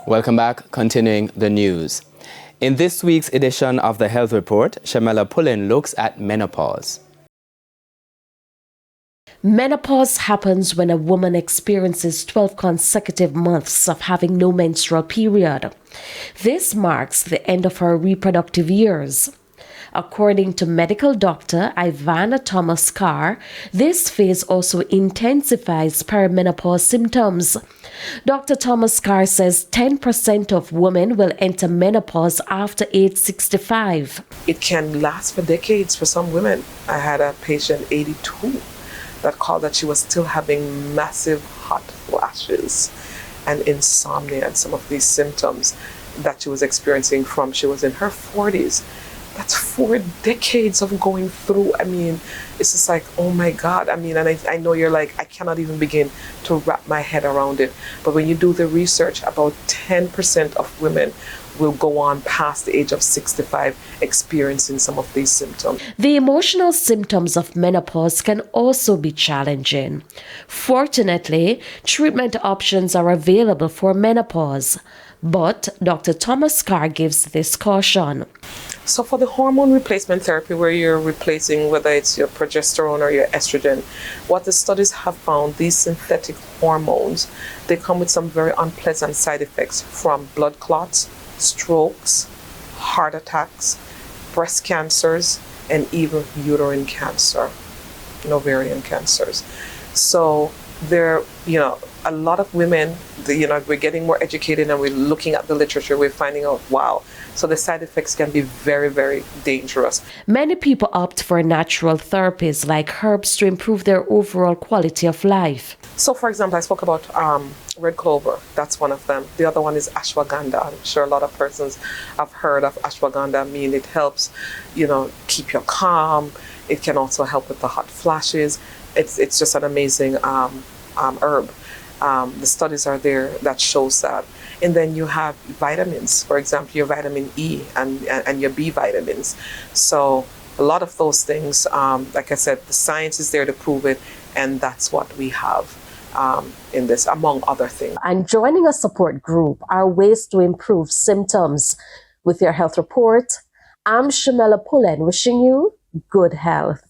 Welcome back. Continuing the news. In this week's edition of the Health Report, Shamela Pullen looks at menopause. Menopause happens when a woman experiences 12 consecutive months of having no menstrual period. This marks the end of her reproductive years. According to medical doctor Ivana Thomas Carr, this phase also intensifies perimenopause symptoms. Dr. Thomas Carr says 10% of women will enter menopause after age 65. It can last for decades for some women. I had a patient, 82, that called that she was still having massive hot flashes and insomnia and some of these symptoms that she was experiencing from she was in her 40s. That's 4 decades of going through. I mean, it's just like, oh my God. I mean, and I know you're like, I cannot even begin to wrap my head around it. But when you do the research, about 10% of women will go on past the age of 65 experiencing some of these symptoms. The emotional symptoms of menopause can also be challenging. Fortunately, treatment options are available for menopause. But Dr. Thomas Carr gives this caution. So for the hormone replacement therapy, where you're replacing whether it's your progesterone or your estrogen, what the studies have found, these synthetic hormones, they come with some very unpleasant side effects, from blood clots, strokes, heart attacks, breast cancers, and even uterine cancer and ovarian cancers. So there, a lot of women, we're getting more educated and we're looking at the literature, we're finding out, wow, so the side effects can be very, very dangerous. Many people opt for natural therapies like herbs to improve their overall quality of life. So for example, I spoke about red clover. That's one of them. The other one is ashwagandha. I'm sure a lot of persons have heard of ashwagandha. I mean, it helps, keep you calm. It can also help with the hot flashes. It's just an amazing herb. The studies are there that shows that. And then you have vitamins, for example, your vitamin E and your B vitamins. So a lot of those things, like I said, the science is there to prove it, and that's what we have in this, among other things. And joining a support group are ways to improve symptoms. With your health report, I'm Shamela Pullen, wishing you good health.